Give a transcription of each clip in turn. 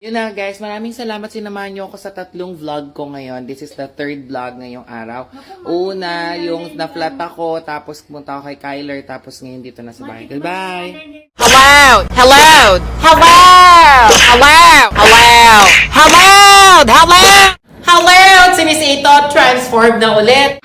Yun na guys, maraming salamat sinamahan niyo ako sa tatlong vlog ko ngayon. This is the third vlog ngayong araw. Una, yung na-flat ako, tapos pumunta ako kay Kyler, tapos ngayon dito na sa bahay. Goodbye! Hello! Hello! Hello! Hello! Hello! Hello! Hello! Hello! Si Miss Ito, transformed na ulit!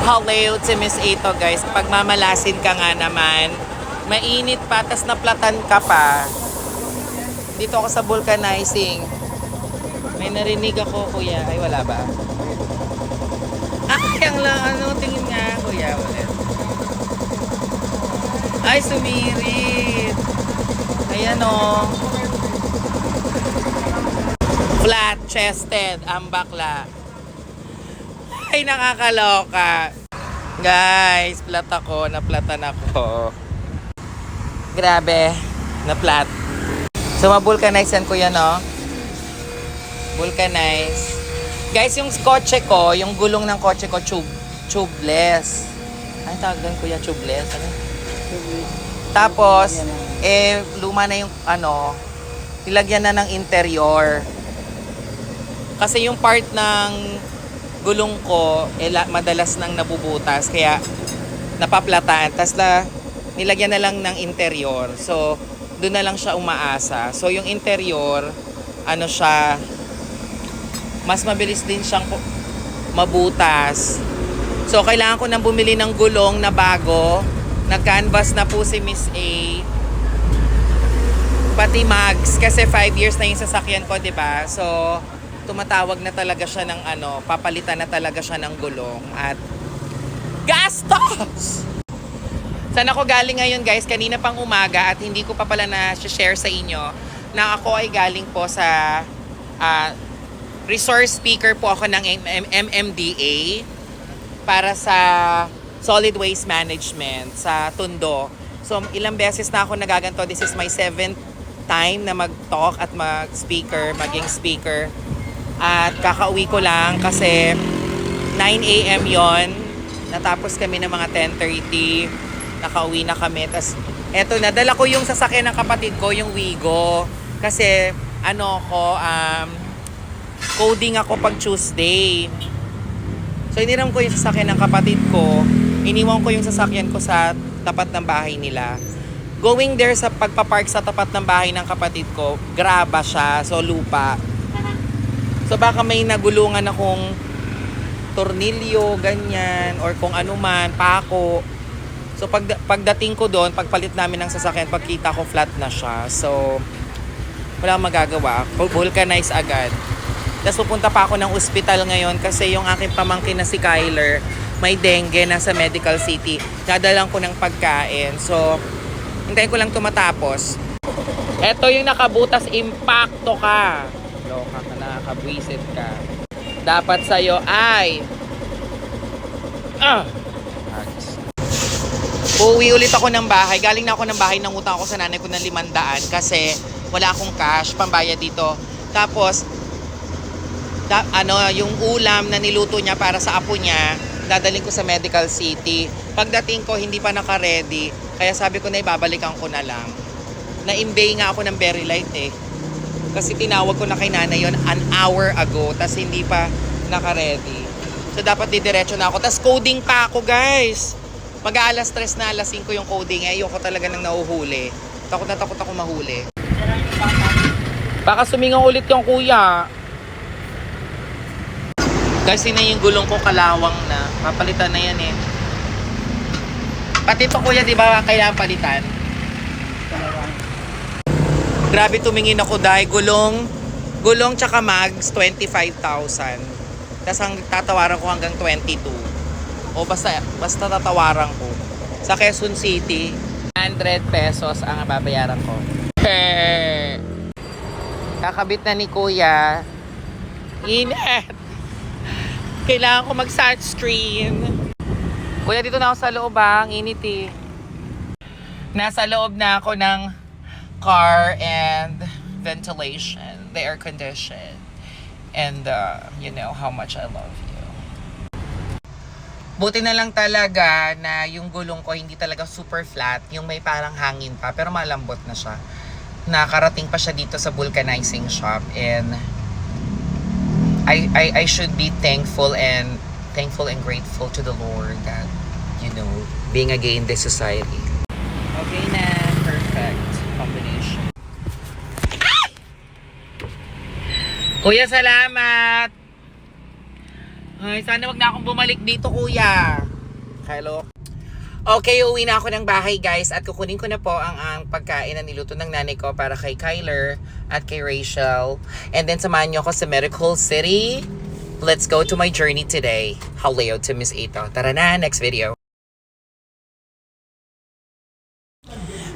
Hello, si Miss Ito guys. Pagmamalasin ka nga naman, mainit pa, tas naplatan ka pa. Dito ako sa vulcanizing. May narinig ako, kuya. Ay, wala ba? Ay, ang ano, tingin nga, kuya. Ulit. Ay, sumirit. Ayan o. Flat-chested ang bakla. Ay, nakakaloka. Guys, flat ako. Naplatan ako. Grabe. Na-flat. So, ma-vulcanize yan, kuya, no? Vulcanize. Guys, yung kotse ko, yung gulong ng kotse ko, tubeless. Ay, tawag doon, kuya, tubeless. Ano? Tapos, luma na yung, nilagyan na ng interior. Kasi yung part ng gulong ko, madalas nang nabubutas, kaya napaplataan. Tapos nilagyan na lang ng interior. So, doon na lang siya umaasa. So, yung interior, mas mabilis din siyang mabutas. So, kailangan ko nang bumili ng gulong na bago. Nag-canvas na po si Miss A. Pati mags, kasi 5 years na yung sasakyan ko, diba? So, tumatawag na talaga siya ng papalitan na talaga siya ng gulong at gastos! Saan ako galing ngayon guys? Kanina pang umaga at hindi ko pa pala na-share sa inyo na ako ay galing po sa resource speaker po ako ng MMDA para sa solid waste management sa Tondo. So ilang beses na ako nagaganto. This is my 7th time na mag-talk at maging speaker. At kakauwi ko lang kasi 9 a.m. yon. Natapos kami ng mga 10:30. Nakauwi na kami. Tapos eto, nadala ko yung sasakyan ng kapatid ko, yung Wigo. Kasi coding ako pag Tuesday. So iniram ko yung sasakyan ng kapatid ko. Iniwan ko yung sasakyan ko sa tapat ng bahay nila. Going there sa pagpapark sa tapat ng bahay ng kapatid ko, graba siya. So lupa. So baka may nagulungan akong tornilyo, ganyan, or kung ano man, pako. So pagdating ko doon, pagpalit namin ng sasakyan, pagkita ko flat na siya. So wala akong magagawa. Vulcanize agad. Tapos pupunta pa ako ng ospital ngayon kasi yung aking pamangkin na si Kyler, may dengue na sa Medical City. Dadalang ko ng pagkain. So hintayin ko lang tumatapos. Eto yung nakabutas, impacto ka. Loka ka, nakakabwisit ka. Dapat sa'yo ay uuwi ulit ako ng bahay. Galing na ako ng bahay, nangutang ako sa nanay ko ng 500 kasi wala akong cash pambayad dito. Tapos yung ulam na niluto niya para sa apo niya, dadaling ko sa Medical City. Pagdating ko, hindi pa naka-ready. Kaya sabi ko na ibabalikan ko na lang. Na-imbay nga ako ng Very Light Kasi tinawag ko na kay nanay yon an hour ago. Tas hindi pa naka-ready. So dapat didiretso na ako. Tas coding pa ako guys. Mag-aalas 3 na, alas 5 yung coding. Ayoko talaga nang nauhuli. Takot na takot ako mahuli. Baka sumingaw ulit yung kuya. Kasi na yung gulong ko kalawang na. Papalitan na yan Pati ito kuya, di ba kailangan palitan? Grabe, tumingin ako dahil gulong tsaka mags, 25,000. Tapos tatawaran ko hanggang 22. O basta tatawaran ko. Sa Quezon City, 100 pesos ang babayaran ko. Kakabit na ni kuya. Init! Kailangan ko mag-sunscreen. Kuya, dito na ako sa loob ang init Nasa loob na ako ng car and ventilation, the air condition. And you know how much I love you. Buti na lang talaga na yung gulong ko hindi talaga super flat. Yung may parang hangin pa, pero malambot na siya. Nakarating pa siya dito sa vulcanizing shop. And I should be thankful and grateful to the Lord that, you know, being again in this society. Okay na, perfect combination. Kuya, salamat! Ay, sana wag na akong bumalik dito, kuya. Hello? Okay, uwi na ako ng bahay, guys. At kukunin ko na po ang pagkain na niluto ng nanay ko para kay Kyler at kay Rachel. And then samahan niyo ako sa Medical City. Let's go to my journey today. Haleo to Miss Ito. Tara na, next video.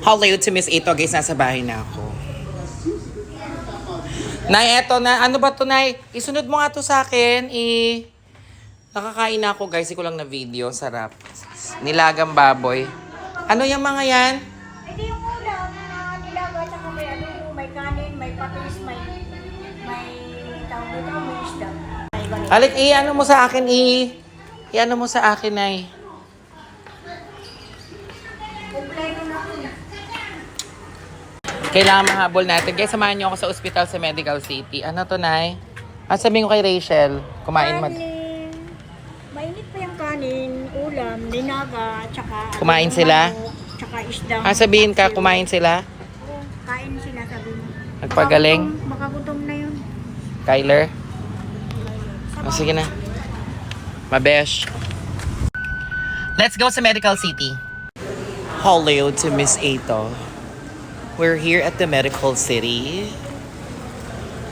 Haleo to Miss Ito, guys. Nasa bahay na ako. Nay, eto na. Ano ba to, Nay? Isunod mo nga to sa akin. Nakakain na ako, guys. Iko lang na video. Sarap. Nilagang baboy. Ano yung mga yan? Hindi yung ulam na nilaga, tsaka may ano, may kanin, may patis, may tawag ito, may isda. Ay, ganun. Alik, ano mo sa akin, ano mo sa akin, Nay? Kompleto na po. Kailangan mahabol natin. Guys, samahan niyo ako sa ospital sa Medical City. Ano to, Nay? Sabihin ko kay Rachel, kumain Mainit pa yung kanin, ulam, dinaga, tsaka Kumain sila? manok, tsaka isda. Sabihin ka, kumain sila? Oo, kain sila, sabi mo. Nagpagaling? Makagutom na yun. Kyler? Sige na. Mabesh. Let's go sa Medical City. Hello to Miss Ito. We're here at the Medical City.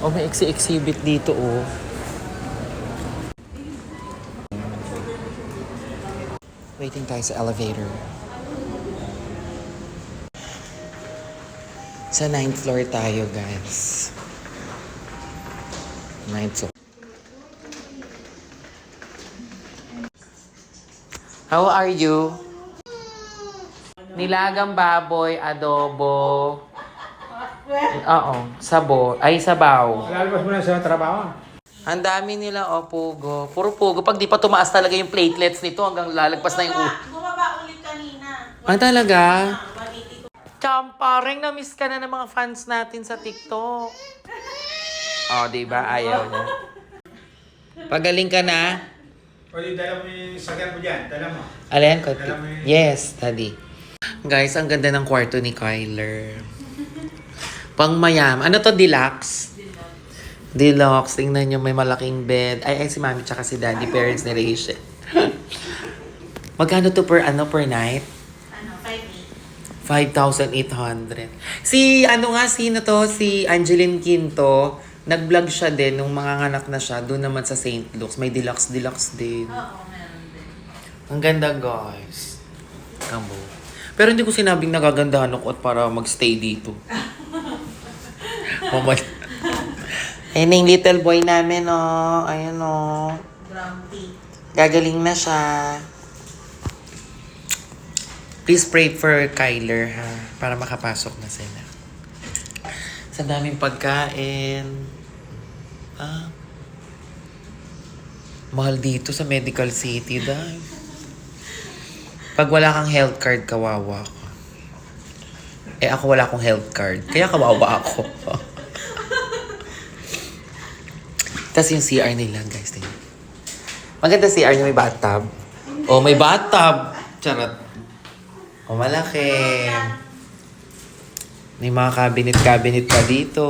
Oh, may exhibit dito, oh. Waiting tayo sa elevator. Sa 9th floor tayo, guys. 9th floor. How are you? Nilagang baboy, adobo. Oo, sabaw. Lalabas mo na sa trabaho. Ang dami nila, pugo. Puro pugo. Pag di pa tumaas talaga yung platelets nito, hanggang lalagpas na yung Bumaba ulit kanina. talaga? Champaring, na-miss ka na ng mga fans natin sa TikTok. Oh, di ba? Ayaw niya. Pagaling ka na? Pwede dala mo yung sagyan mo dyan. Dala mo. Alin? Alam mo yun. Yes, daddy. Guys, ang ganda ng kwarto ni Kyler. Pang mayam. Ano to, deluxe? Deluxe. Tingnan nyo, may malaking bed. Ay, si mami tsaka si daddy, parents ni Rachel. Magkano to per night? 5,800. Si Angeline Quinto, nag-vlog siya din nung mga anak na siya, doon naman sa St. Luke's. May deluxe din. Oo, meron din. Ang ganda, guys. Kamo. Pero hindi ko sinabing nagagandahan ako at para magstay dito. Ayun yung little boy namin, oh. Ayun, oh. Grumpy. Gagaling na siya. Please pray for Kyler, ha? Para makapasok na sila. Sa daming pagkain. Mahal dito sa Medical City, dahil. Pag wala kang health card, kawawa ka. Ako wala akong health card. Kaya kawawa ako. Tapos yung CR nila, guys. Tingnan. Maganda CR niya, may bathtub. Oh, may bathtub. Charot. Oh, malaki. May mga cabinet pa dito.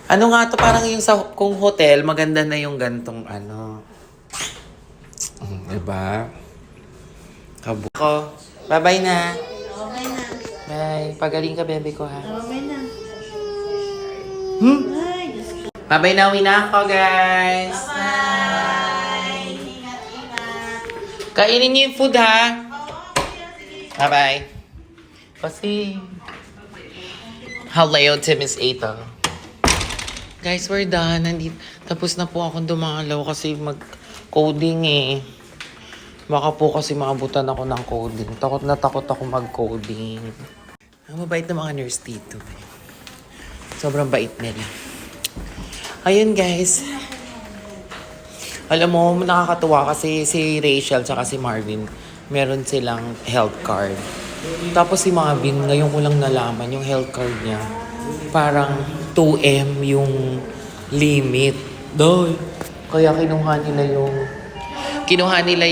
Ano nga to? Parang yung sa kung hotel, maganda na yung gantong ano. Diba? Kabuko. Bye-bye na. Okay na. Bye. Pagaling ka, bebe ko, ha? Okay na. Ay, Diyos ko. Bye-bye na. Uwi na ako, guys. Bye! Ingat. Kainin niyo yung food, ha? Bye-bye. Kasi... Hello to Miss Ito. Guys, we're done. Tapos na po akong dumalaw kasi mag-coding, eh. Baka po kasi maabutan ako ng coding. Takot na takot ako mag-coding. Ang mabait ng mga nurse dito, eh. Sobrang bait nila. Ayun guys. Alam mo, nakakatuwa kasi si Rachel tsaka si Marvin, meron silang health card. Tapos si Marvin, ngayon ko lang nalaman yung health card niya. Parang 2M yung limit. Doy. Kaya kinuha nila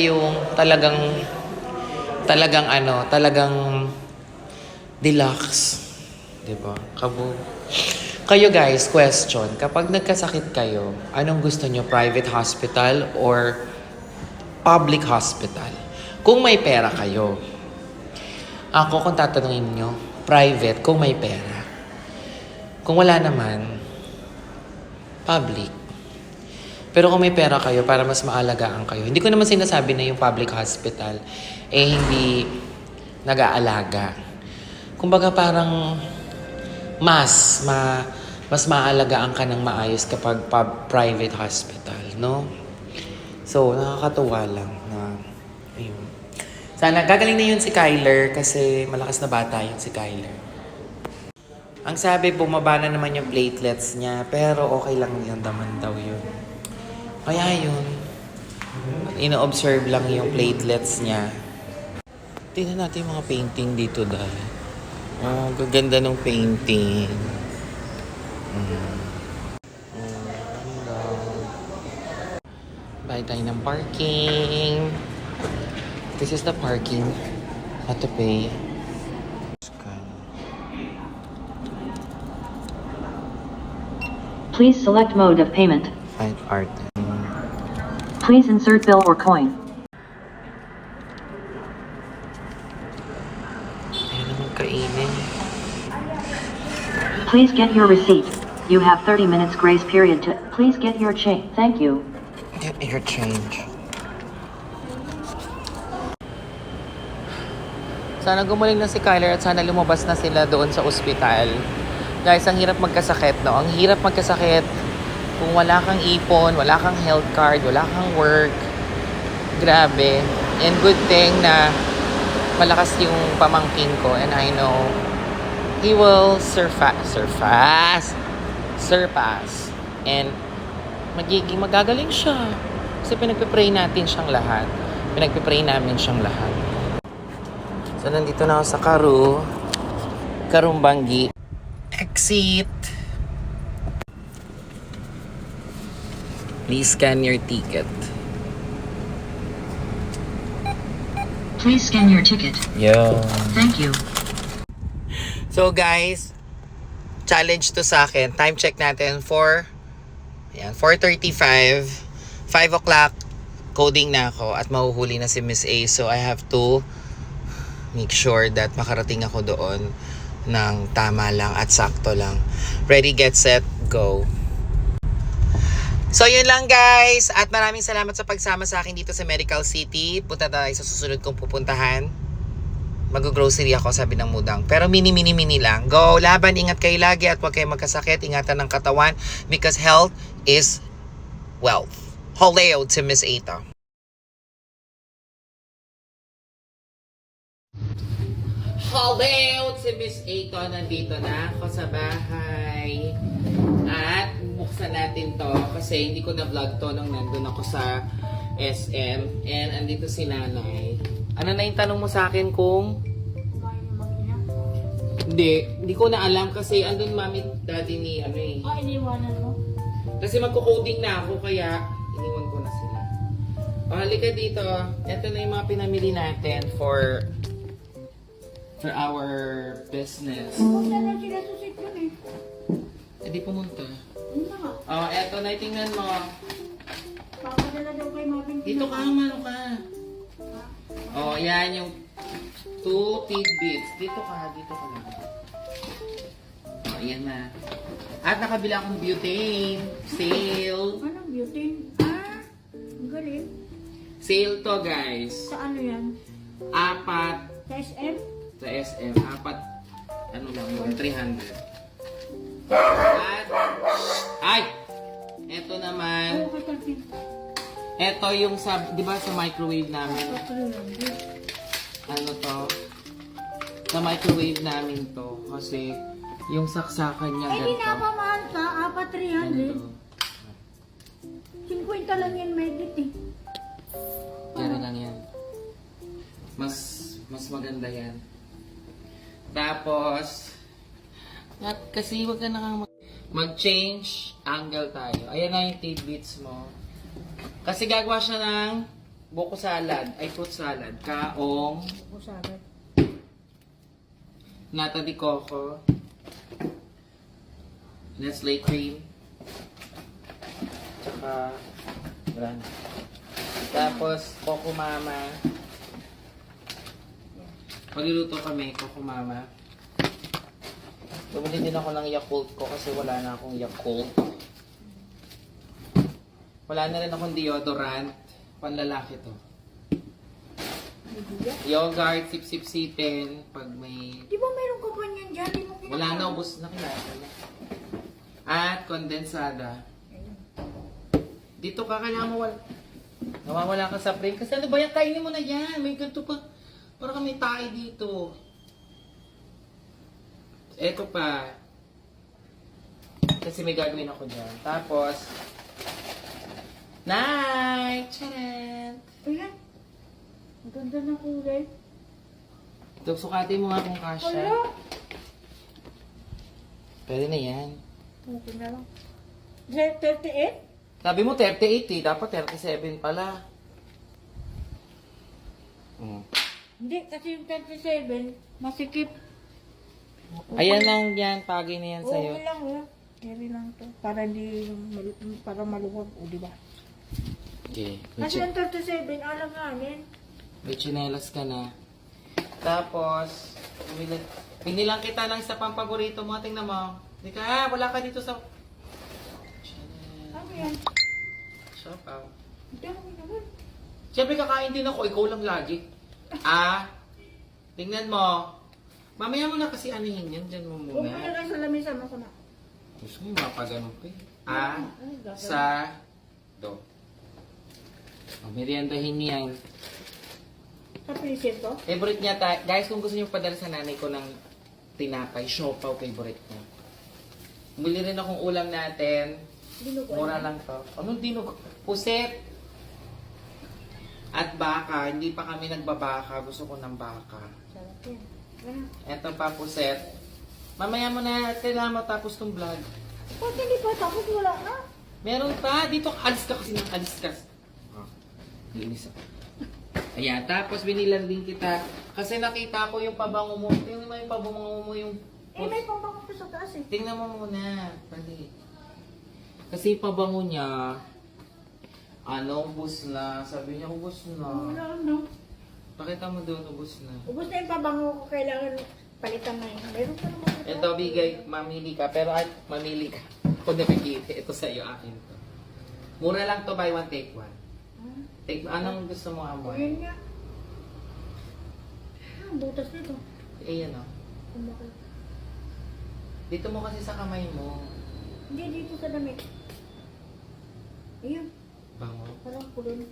yung talagang deluxe. Diba? Kayo guys, question. Kapag nagkasakit kayo, anong gusto nyo? Private hospital or public hospital? Kung may pera kayo. Ako, kung tatanungin nyo, private kung may pera. Kung wala naman, public. Pero kung may pera kayo, para mas maalagaan kayo. Hindi ko naman sinasabi na yung public hospital hindi nag-aalaga. Kumbaga parang mas maalagaan ka ng maayos kapag private hospital, no? So, nakakatuwa lang na, ayun. Sana, gagaling na yun si Kyler kasi malakas na bata yun si Kyler. Ang sabi, bumaba na naman yung platelets niya, pero okay lang yun, daman daw yun. Kaya yun, ino-observe lang yung platelets niya. Tingnan natin yung mga painting dito dahil. Oh, gaganda ng painting. Bayad tayo ng parking. This is the parking. How to pay. Please select mode of payment. Fine art. Please insert bill or coin. Ayaw naman kainin. Please get your receipt. You have 30 minutes grace period to please get your change. Thank you. Get your change. Sana gumaling na si Kyler at sana lumabas na sila doon sa ospital. Guys, ang hirap magkasakit, no? Ang hirap magkasakit kung wala kang ipon, wala kang health card, wala kang work. Grabe. And good thing na malakas yung pamangking ko and I know he will surpass. And magagaling siya. Kasi pinagpipray natin siyang lahat. Pinagpipray namin siyang lahat. So, nandito na ako sa Karumbanggi. Exit. Please scan your ticket. Please scan your ticket. Yo. Thank you. So guys, challenge to sa akin. Time check natin for 4:35. 5 o'clock, coding na ako at mahuhuli na si Miss A. So I have to make sure that makarating ako doon ng tama lang at sakto lang. Ready, get, set, go. So yun lang guys. At maraming salamat sa pagsama sa akin dito sa Medical City. Punta tayo sa susunod kong pupuntahan. Mag-grocery ako, sabi ng Mudang. Pero mini lang. Go, laban, ingat kayo lagi at huwag kayong magkasakit. Ingatan ng katawan because health is wealth. Holeo to Miss Eta. Holeo to Miss Eta. Nandito na ako sa bahay. At buksan natin to kasi hindi ko na-vlog to nung nandun ako sa SM. And andito si nanay. Ano na yung tanong mo sa akin kung? Hindi ko na alam kasi andun mami daddy ni ano eh. Iniwanan mo? Kasi magko-coding na ako kaya iniwan ko na sila. O halika dito. Ito na yung mga pinamili natin for our business. Punta na sila sa sityon eh. Di pumunta. Yun na nga. O eto na, tingnan mo. Papadala daw kay Mabing. Dito ka, mano ka. O yan yung 2 tidbits. Dito ka lang. O yan na. At nakabila akong butane. Sale. Anong butane? Ang galing. Sale to guys. Sa ano yan? 4 Sa SM? sa SM. 4 ano lang yun, 300. At ay! Eto naman. Oo, katalpin. Eto yung sa, di ba sa microwave namin? Ano to? Sa microwave namin to. Kasi yung saksakan niya Eh, di ganito. napamahal ka. 300. Ganito. 50 lang yan, Medit eh. Kaya lang yan. Mas maganda yan. Tapos, kasi wag ka na mag-change angle tayo. Ayan na yung tidbits mo. Kasi gagawa siya ng buko salad, ay fruit salad. Kaong, Usagad. nata de coco, Nestle cream, tsaka, brand. Tapos, Coco Mama. Magluluto kami, Coco Mama. Bumili din ako ng Yakult ko kasi wala na akong Yakult. Wala na rin akong deodorant. Panlalaki to. Yogurt, sip-sip-sipin. Pag may... Di ba meron ka pa niyan dyan? Di mo kinakain? Wala na, ubos na kinasa na. At kondensada. Dito ka, kailangan mo nawawala ka sa frame. Kasi ano ba yan? Kainin mo na yan. May ganito pa. Para kami tayo dito. Eto pa. Kasi may gagawin ako dyan. Tapos, night! Charan! Ayan. Ang ganda ng kulay. Ito, sukatin mo nga kung kasha. Wala. Pwede na yan. Okay na lang. 38? Sabi mo 38 eh. Dapat 37 pala. Hindi, kasi yung 37, masikip. Ayan lang yan. Pagay na yan sa'yo. Okay lang oh. Carry lang to. Para hindi, para maluwag. O, di ba? Okay. Kasi yung 37, alanganin. May chinelas ka na. Tapos, pinilang kita ng isa pang paborito mo. Tingnan mo. Hindi ka, wala ka dito sa... Ano yan? Shop out. Hindi ako naman. Siyempre kakain din ako. Ikaw lang lagi. Tingnan mo. Mamaya mo na kasi anihin yan. Diyan mo Huwag muna. ka na lang sa lamisan ako na. Gusto mo yung mapaganon pa eh. Ay, gagawin. Sa... Do. Meriendahin niyan. Sa pisit to? Favorite niya guys, kung gusto niyo padala sa nanay ko ng tinapay, siopaw favorite niya. Muli rin akong ulam natin. Dinuguan. Mura lang to. Anong dinug? Puset. At baka. Hindi pa kami nagbabaka. Gusto ko ng baka. Sarap yan. Ano? Eto pa puset. Mamaya mo na kailangan matapos tong vlog. Ba't hindi pa tapos wala na? Meron pa. Dito alis ka kasi ng alis ka. Linis ako. Ayan, tapos binilan din kita. Kasi nakita ko yung pabango mo. Tingnan mo yung pabango mo yung... Eh, may pambakot ko sa taas eh. Tingnan mo muna. Pali. Kasi yung pabango niya, ubos na. Sabi niya, ubos na. Wala no. Pakita mo doon, ubos na. Ubus na yung pabango ko, kailangan palitan na yun. Meron pa naman. Ito, bigay, mamili ka. Pero mamili ka. Kung nakikita, ito sa'yo, akin to. Mura lang to, buy one, take one. Take, anong gusto mo, amoy? Ayun nga. Ang butas nito. Ayan o. Kumakal. Dito mo kasi sa kamay mo. Hindi dito sa damit. Ayun. Bango. Parang kulon.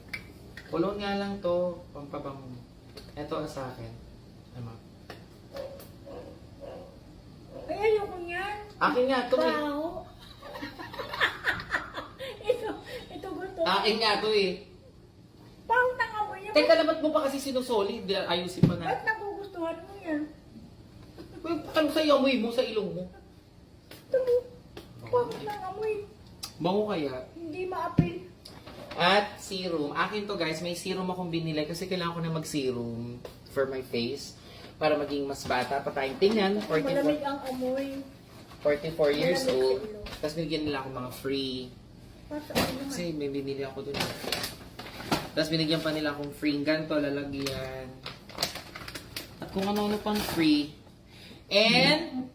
Kulon nga lang to, pampabango mo. Ito sa akin. Ano? Ay, ayoko niyan. Akin nga to eh. Baho. ito gusto. Akin nga to eh. Baho ng amoy niya. Teka, ba't mo pa kasi sinusoli? Ayusin pa Ba't na. nagugustuhan mo yan? Ano sa amoy mo, sa ilong mo? Ito mo. Baho ng amoy. Bango kaya? Hindi maapil. At serum. Akin to guys, may serum akong binili kasi kailangan ko na mag-serum for my face para maging mas bata pa tayong tingnan. Malamig ang amoy. 44 years Malamig old. sa ilong. Tapos binigyan nila ako mga free. Para sa akin naman. Kasi may binili ako dun. Tapos binigyan pa nila akong free ganito, lalagyan. At kung ano-ano pang free. And,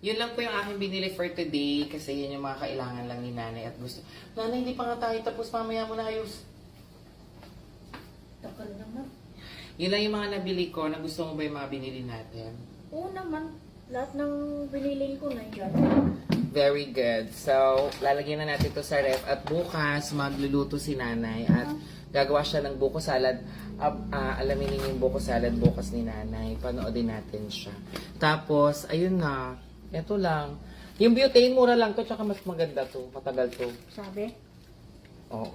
yun lang po yung aking binili for today. Kasi yun yung mga kailangan lang ni nanay at gusto. Nanay, hindi pa nga tayo tapos mamaya mo na ayos. Takal naman. Yun lang yung mga nabili ko na gusto mo ba yung mga binili natin. Oo naman. Lahat ng binilin ko na yan. Very good. So, lalagyan na natin to sa ref. At bukas, magluluto si nanay. At gagawa siya ng buko salad. Alamin niyo yung buko salad bukas ni nanay. Panoodin natin siya. Tapos, ayun na. Ito lang. Yung butane, mura lang to. Tsaka mas maganda to. Matagal to. Sabi? Oo.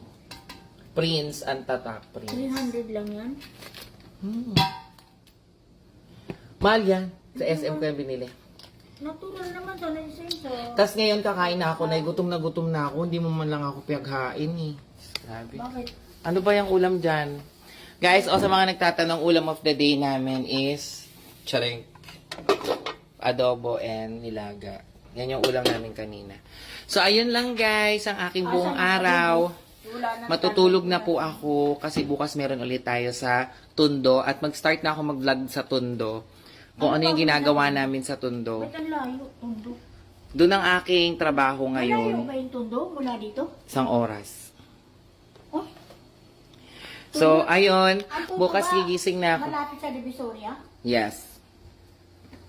Prince ang tatak. Prince. 300 lang yan. Mahal yan. Sa SM ko yung binili. Natural naman sa naisenso. Tapos ngayon kakain na ako, na gutom na ako. Hindi mo man lang ako piyaghain eh. Sabi. Bakit? Ano ba yung ulam dyan? Guys, o sa mga nagtatanong, ulam of the day namin is charing adobo and nilaga. Yan yung ulam namin kanina. So, ayun lang guys, ang aking buong araw. Matutulog na po ako kasi bukas meron ulit tayo sa Tondo at mag-start na ako mag-vlog sa Tondo. Kung ano yung ginagawa namin sa Tondo. Ba't ang layo? Tundo. Doon ang aking trabaho Malayo ngayon. ba yung tundo mula dito? Isang oras. Oh, So, ayun. ang tundo Bukas ba gigising na ako. malapit sa Divisoria? Yes.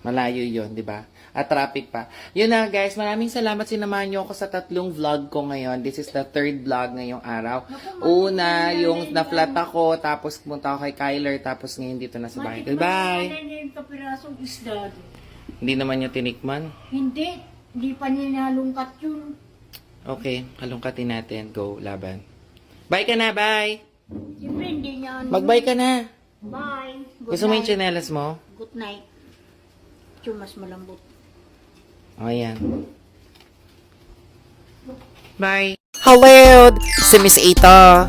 Malayo yon, di ba? At traffic pa. Yun na guys, maraming salamat sinamahan niyo ako sa 3 vlog ko ngayon. This is the 3rd vlog ngayong araw. Una, yung na-flat ako, tapos pumunta ako kay Kyler, tapos ngayon dito na sa bahay. Goodbye! Ano yung kapirasong isda? Hindi naman niya tinikman. Hindi. Hindi pa niya nalungkat yun. Okay, halongkatin natin. Go, laban. Bye ka na, bye! Siyempre hindi niya ano. Mag-bye ka na! Bye. Gusto mo yung tsinelas mo? Good night. Mas malambot. Ayan. Bye! Hello, si Miss Ita.